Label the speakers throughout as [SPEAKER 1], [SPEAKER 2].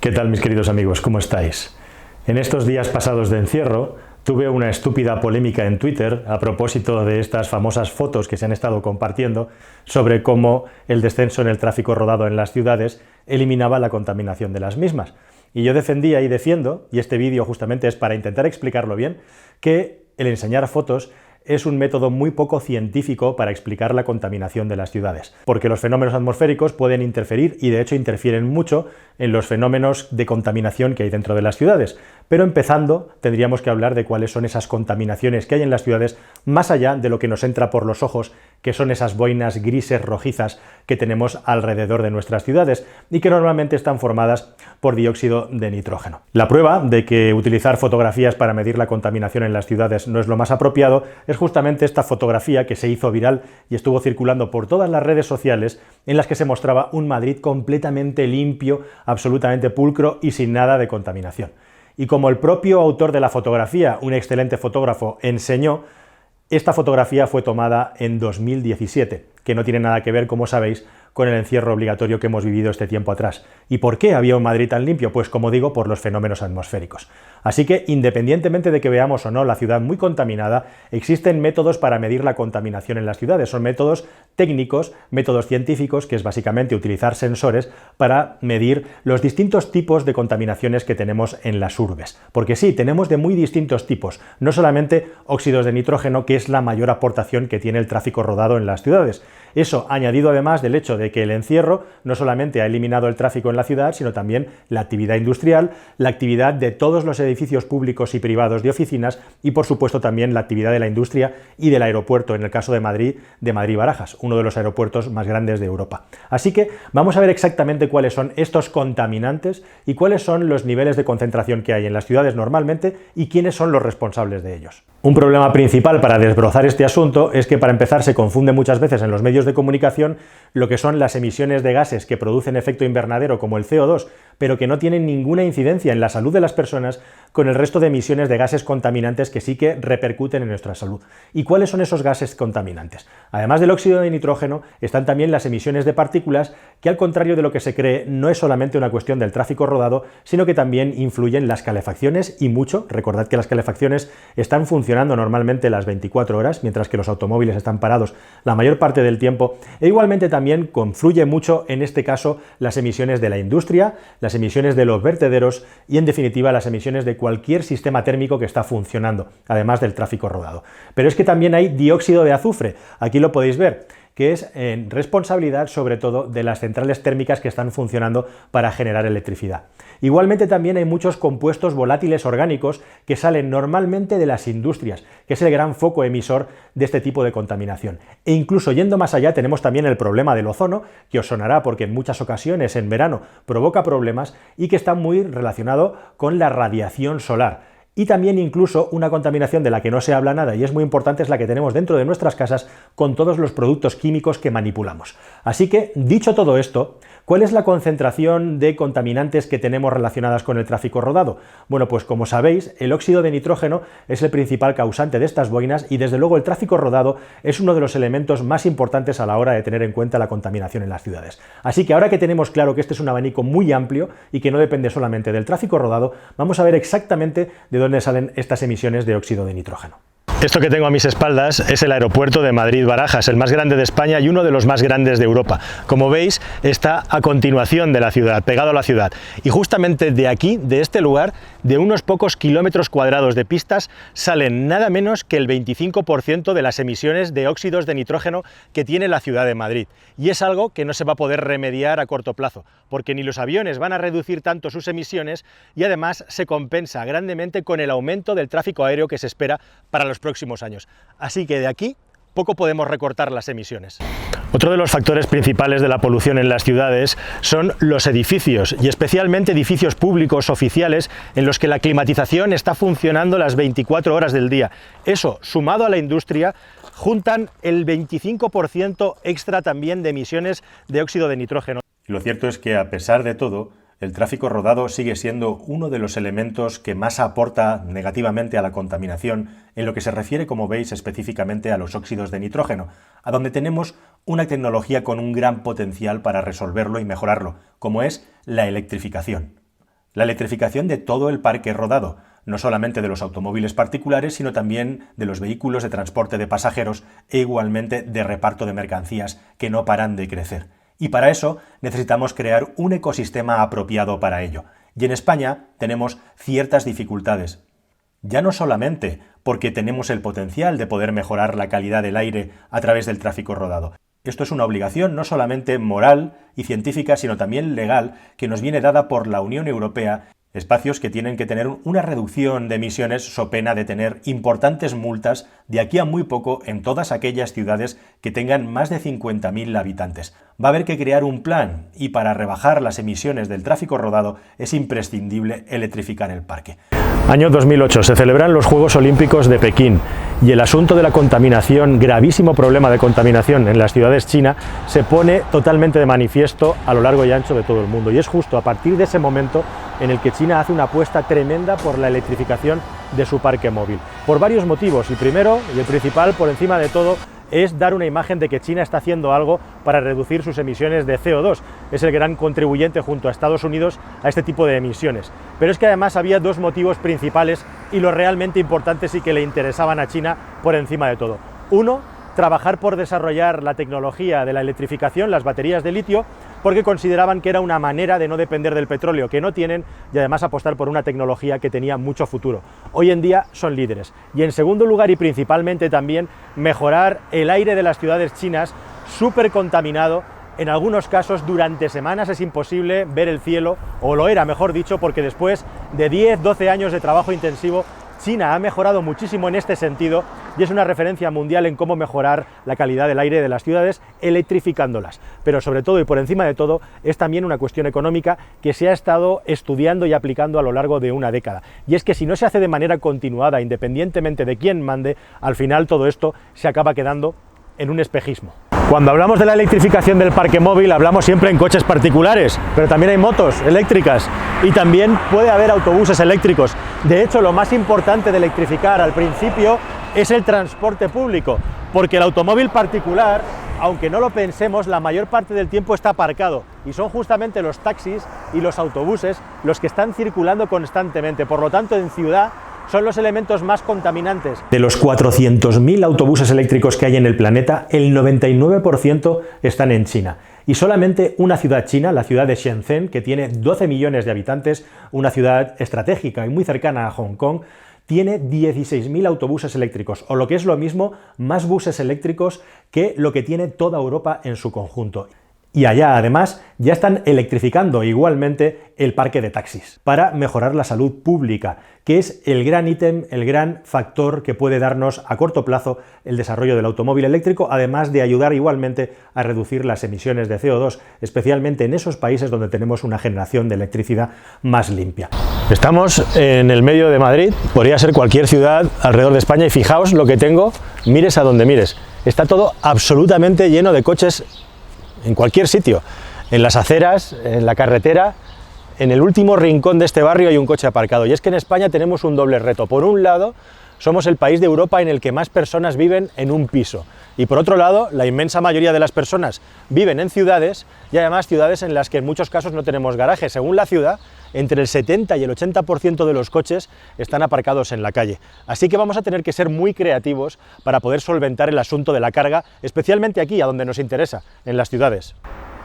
[SPEAKER 1] ¿Qué tal, mis queridos amigos? ¿Cómo estáis? En estos días pasados de encierro tuve una estúpida polémica en Twitter a propósito de estas famosas fotos que se han estado compartiendo sobre cómo el descenso en el tráfico rodado en las ciudades eliminaba la contaminación de las mismas. Y yo defendía y defiendo, y este vídeo justamente es para intentar explicarlo bien, que el enseñar fotos es un método muy poco científico para explicar la contaminación de las ciudades, porque los fenómenos atmosféricos pueden interferir y de hecho interfieren mucho en los fenómenos de contaminación que hay dentro de las ciudades. Pero empezando, tendríamos que hablar de cuáles son esas contaminaciones que hay en las ciudades más allá de lo que nos entra por los ojos, que son esas boinas grises rojizas que tenemos alrededor de nuestras ciudades y que normalmente están formadas por dióxido de nitrógeno. La prueba de que utilizar fotografías para medir la contaminación en las ciudades no es lo más apropiado es justamente esta fotografía que se hizo viral y estuvo circulando por todas las redes sociales, en las que se mostraba un Madrid completamente limpio, absolutamente pulcro y sin nada de contaminación. Y como el propio autor de la fotografía, un excelente fotógrafo, enseñó, esta fotografía fue tomada en 2017, que no tiene nada que ver, como sabéis, con el encierro obligatorio que hemos vivido este tiempo atrás. ¿Y por qué había un Madrid tan limpio? Pues como digo, por los fenómenos atmosféricos. Así que, independientemente de que veamos o no la ciudad muy contaminada, existen métodos para medir la contaminación en las ciudades. Son métodos técnicos, métodos científicos, que es básicamente utilizar sensores para medir los distintos tipos de contaminaciones que tenemos en las urbes. Porque sí, tenemos de muy distintos tipos, no solamente óxidos de nitrógeno, que es la mayor aportación que tiene el tráfico rodado en las ciudades. Eso añadido además del hecho de que el encierro no solamente ha eliminado el tráfico en la ciudad, sino también la actividad industrial, la actividad de todos los edificios públicos y privados de oficinas y, por supuesto, también la actividad de la industria y del aeropuerto, en el caso de Madrid-Barajas, uno de los aeropuertos más grandes de Europa. Así que vamos a ver exactamente cuáles son estos contaminantes y cuáles son los niveles de concentración que hay en las ciudades normalmente y quiénes son los responsables de ellos. Un problema principal para desbrozar este asunto es que, para empezar, se confunde muchas veces en los medios de comunicación lo que son las emisiones de gases que producen efecto invernadero, como el CO2, pero que no tienen ninguna incidencia en la salud de las personas, con el resto de emisiones de gases contaminantes que sí que repercuten en nuestra salud. ¿Y cuáles son esos gases contaminantes? Además del óxido de nitrógeno, están también las emisiones de partículas, que, al contrario de lo que se cree, no es solamente una cuestión del tráfico rodado, sino que también influyen las calefacciones y mucho. Recordad que las calefacciones están funcionando normalmente las 24 horas, mientras que los automóviles están parados la mayor parte del tiempo, e igualmente también confluye mucho, en este caso, las emisiones de la industria, las emisiones de los vertederos y, en definitiva, las emisiones de cualquier sistema térmico que está funcionando, además del tráfico rodado. Pero es que también hay dióxido de azufre, aquí lo podéis ver, que es en responsabilidad sobre todo de las centrales térmicas que están funcionando para generar electricidad. Igualmente también hay muchos compuestos volátiles orgánicos que salen normalmente de las industrias, que es el gran foco emisor de este tipo de contaminación. E incluso yendo más allá tenemos también el problema del ozono, que os sonará porque en muchas ocasiones en verano provoca problemas y que está muy relacionado con la radiación solar. Y también incluso una contaminación de la que no se habla nada y es muy importante es la que tenemos dentro de nuestras casas con todos los productos químicos que manipulamos. Así que, dicho todo esto, ¿cuál es la concentración de contaminantes que tenemos relacionadas con el tráfico rodado? Bueno, pues como sabéis, el óxido de nitrógeno es el principal causante de estas boinas y, desde luego, el tráfico rodado es uno de los elementos más importantes a la hora de tener en cuenta la contaminación en las ciudades. Así que, ahora que tenemos claro que este es un abanico muy amplio y que no depende solamente del tráfico rodado, vamos a ver exactamente de dónde salen estas emisiones de óxido de nitrógeno. Esto que tengo a mis espaldas es el aeropuerto de Madrid-Barajas, el más grande de España y uno de los más grandes de Europa. Como veis, está a continuación de la ciudad, pegado a la ciudad. Y justamente de aquí, de este lugar, de unos pocos kilómetros cuadrados de pistas, salen nada menos que el 25% de las emisiones de óxidos de nitrógeno que tiene la ciudad de Madrid. Y es algo que no se va a poder remediar a corto plazo, porque ni los aviones van a reducir tanto sus emisiones y además se compensa grandemente con el aumento del tráfico aéreo que se espera para los próximos años. Así que de aquí poco podemos recortar las emisiones. Otro de los factores principales de la polución en las ciudades son los edificios, y especialmente edificios públicos oficiales en los que la climatización está funcionando las 24 horas del día. Eso, sumado a la industria, juntan el 25% extra también de emisiones de óxido de nitrógeno. Y lo cierto es que, a pesar de todo, el tráfico rodado sigue siendo uno de los elementos que más aporta negativamente a la contaminación en lo que se refiere, como veis, específicamente a los óxidos de nitrógeno, a donde tenemos una tecnología con un gran potencial para resolverlo y mejorarlo, como es la electrificación. la electrificación de todo el parque rodado, no solamente de los automóviles particulares, sino también de los vehículos de transporte de pasajeros e igualmente de reparto de mercancías que no paran de crecer. Y para eso necesitamos crear un ecosistema apropiado para ello. Y en España tenemos ciertas dificultades. Ya no solamente porque tenemos el potencial de poder mejorar la calidad del aire a través del tráfico rodado. Esto es una obligación no solamente moral y científica, sino también legal, que nos viene dada por la Unión Europea, espacios que tienen que tener una reducción de emisiones so pena de tener importantes multas de aquí a muy poco en todas aquellas ciudades que tengan más de 50.000 habitantes. Va a haber que crear un plan y para rebajar las emisiones del tráfico rodado es imprescindible electrificar el parque. Año 2008, se celebran los Juegos Olímpicos de Pekín y el asunto de la contaminación, gravísimo problema de contaminación en las ciudades chinas, se pone totalmente de manifiesto a lo largo y ancho de todo el mundo. Y es justo a partir de ese momento en el que China hace una apuesta tremenda por la electrificación de su parque móvil. Por varios motivos. El primero y el principal, por encima de todo, es dar una imagen de que China está haciendo algo para reducir sus emisiones de CO2. Es el gran contribuyente junto a Estados Unidos a este tipo de emisiones. Pero es que además había dos motivos principales y los realmente importantes y que le interesaban a China por encima de todo. Uno, trabajar por desarrollar la tecnología de la electrificación, las baterías de litio, porque consideraban que era una manera de no depender del petróleo que no tienen y además apostar por una tecnología que tenía mucho futuro. Hoy en día son líderes. Y en segundo lugar y principalmente también mejorar el aire de las ciudades chinas súper contaminado. En algunos casos durante semanas es imposible ver el cielo, o lo era mejor dicho, porque después de 10-12 años de trabajo intensivo China ha mejorado muchísimo en este sentido y es una referencia mundial en cómo mejorar la calidad del aire de las ciudades electrificándolas. Pero sobre todo y por encima de todo es también una cuestión económica que se ha estado estudiando y aplicando a lo largo de una década. Y es que si no se hace de manera continuada, independientemente de quién mande, al final todo esto se acaba quedando en un espejismo. Cuando hablamos de la electrificación del parque móvil hablamos siempre en coches particulares, pero también hay motos eléctricas y también puede haber autobuses eléctricos. De hecho, lo más importante de electrificar al principio es el transporte público, porque el automóvil particular, aunque no lo pensemos, la mayor parte del tiempo está aparcado y son justamente los taxis y los autobuses los que están circulando constantemente. Por lo tanto, en ciudad son los elementos más contaminantes. De los 400.000 autobuses eléctricos que hay en el planeta, el 99% están en China. Y solamente una ciudad china, la ciudad de Shenzhen, que tiene 12 millones de habitantes, una ciudad estratégica y muy cercana a Hong Kong, tiene 16.000 autobuses eléctricos, o lo que es lo mismo, más buses eléctricos que lo que tiene toda Europa en su conjunto. Y allá, además, ya están electrificando igualmente el parque de taxis para mejorar la salud pública, que es el gran ítem, el gran factor que puede darnos a corto plazo el desarrollo del automóvil eléctrico, además de ayudar igualmente a reducir las emisiones de CO2, especialmente en esos países donde tenemos una generación de electricidad más limpia. Estamos en el medio de Madrid, podría ser cualquier ciudad alrededor de España, y fijaos lo que tengo, mires a donde mires. Está todo absolutamente lleno de coches en cualquier sitio, en las aceras, en la carretera, en el último rincón de este barrio hay un coche aparcado. Y es que en España tenemos un doble reto. Por un lado, somos el país de Europa en el que más personas viven en un piso. Y por otro lado, la inmensa mayoría de las personas viven en ciudades y además ciudades en las que en muchos casos no tenemos garaje. Según la ciudad, entre el 70 y el 80% de los coches están aparcados en la calle. Así que vamos a tener que ser muy creativos para poder solventar el asunto de la carga, especialmente aquí, a donde nos interesa, en las ciudades.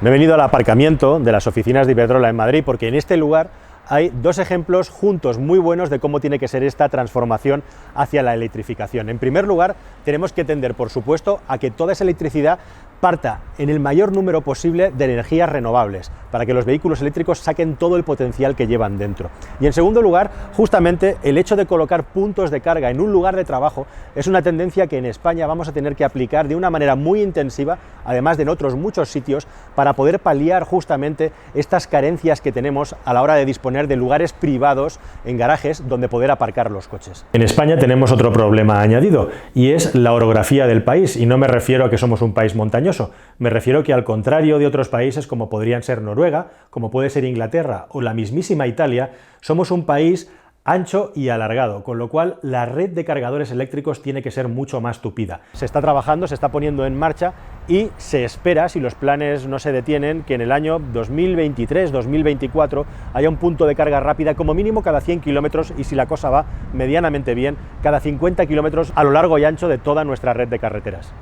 [SPEAKER 1] Me he venido al aparcamiento de las oficinas de Iberdrola en Madrid porque en este lugar hay dos ejemplos juntos muy buenos de cómo tiene que ser esta transformación hacia la electrificación. En primer lugar, tenemos que tender, por supuesto, a que toda esa electricidad parta en el mayor número posible de energías renovables, para que los vehículos eléctricos saquen todo el potencial que llevan dentro. Y en segundo lugar, justamente el hecho de colocar puntos de carga en un lugar de trabajo es una tendencia que en España vamos a tener que aplicar de una manera muy intensiva, además de en otros muchos sitios, para poder paliar justamente estas carencias que tenemos a la hora de disponer de lugares privados en garajes donde poder aparcar los coches. En España tenemos otro problema añadido y es la orografía del país, y no me refiero a que somos un país montañoso. Me refiero que al contrario de otros países como podrían ser Noruega, como puede ser Inglaterra o la mismísima Italia, somos un país ancho y alargado, con lo cual la red de cargadores eléctricos tiene que ser mucho más tupida. Se está trabajando, se está poniendo en marcha y se espera, si los planes no se detienen, que en el año 2023-2024 haya un punto de carga rápida como mínimo cada 100 kilómetros y, si la cosa va medianamente bien, cada 50 kilómetros a lo largo y ancho de toda nuestra red de carreteras.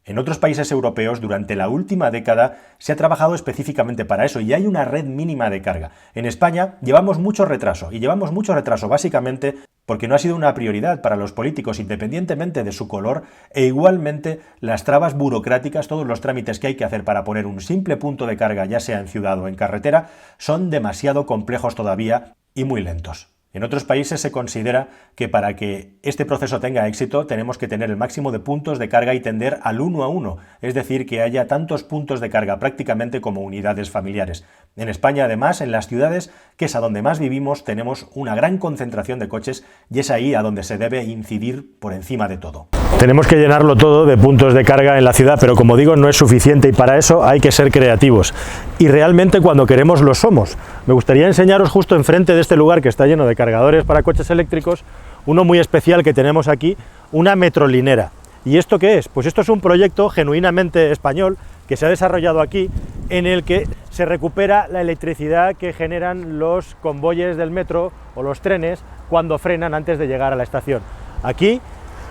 [SPEAKER 1] En otros países europeos, durante la última década, se ha trabajado específicamente para eso y hay una red mínima de carga. En España llevamos mucho retraso, y llevamos mucho retraso básicamente porque no ha sido una prioridad para los políticos, independientemente de su color, e igualmente las trabas burocráticas, todos los trámites que hay que hacer para poner un simple punto de carga, ya sea en ciudad o en carretera, son demasiado complejos todavía y muy lentos. En otros países se considera que para que este proceso tenga éxito tenemos que tener el máximo de puntos de carga y tender al 1 a 1, es decir, que haya tantos puntos de carga prácticamente como unidades familiares. En España, además, en las ciudades, que es a donde más vivimos, tenemos una gran concentración de coches y es ahí a donde se debe incidir por encima de todo. Tenemos que llenarlo todo de puntos de carga en la ciudad, pero como digo, no es suficiente y para eso hay que ser creativos. Y realmente cuando queremos lo somos. Me gustaría enseñaros justo enfrente de este lugar que está lleno de cargadores para coches eléctricos, uno muy especial que tenemos aquí, una metrolinera. ¿Y esto qué es? Pues esto es un proyecto genuinamente español que se ha desarrollado aquí, en el que se recupera la electricidad que generan los convoyes del metro o los trenes cuando frenan antes de llegar a la estación. Aquí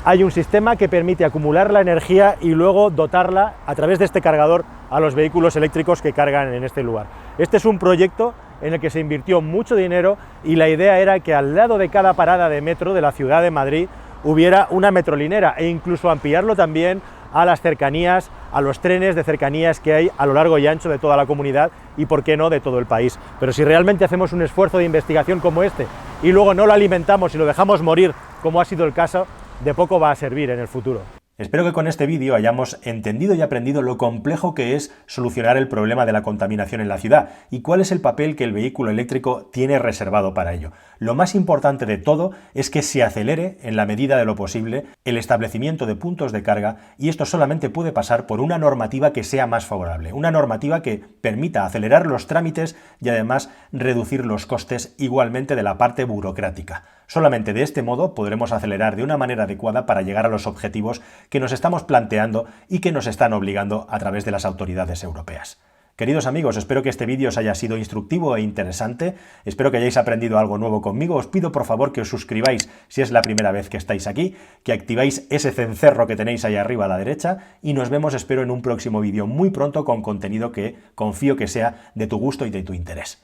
[SPEAKER 1] hay un sistema que permite acumular la energía y luego dotarla a través de este cargador a los vehículos eléctricos que cargan en este lugar. Este es un proyecto en el que se invirtió mucho dinero y la idea era que al lado de cada parada de metro de la ciudad de Madrid hubiera una metrolinera e incluso ampliarlo también a las cercanías, a los trenes de cercanías que hay a lo largo y ancho de toda la comunidad y, por qué no, de todo el país. Pero si realmente hacemos un esfuerzo de investigación como este y luego no lo alimentamos y lo dejamos morir, como ha sido el caso, de poco va a servir en el futuro. Espero que con este vídeo hayamos entendido y aprendido lo complejo que es solucionar el problema de la contaminación en la ciudad y cuál es el papel que el vehículo eléctrico tiene reservado para ello. Lo más importante de todo es que se acelere, en la medida de lo posible, el establecimiento de puntos de carga, y esto solamente puede pasar por una normativa que sea más favorable, una normativa que permita acelerar los trámites y además reducir los costes igualmente de la parte burocrática. Solamente de este modo podremos acelerar de una manera adecuada para llegar a los objetivos que nos estamos planteando y que nos están obligando a través de las autoridades europeas. Queridos amigos, espero que este vídeo os haya sido instructivo e interesante, espero que hayáis aprendido algo nuevo conmigo. Os pido por favor que os suscribáis si es la primera vez que estáis aquí, que activáis ese cencerro que tenéis ahí arriba a la derecha y nos vemos, espero, en un próximo vídeo muy pronto con contenido que confío que sea de tu gusto y de tu interés.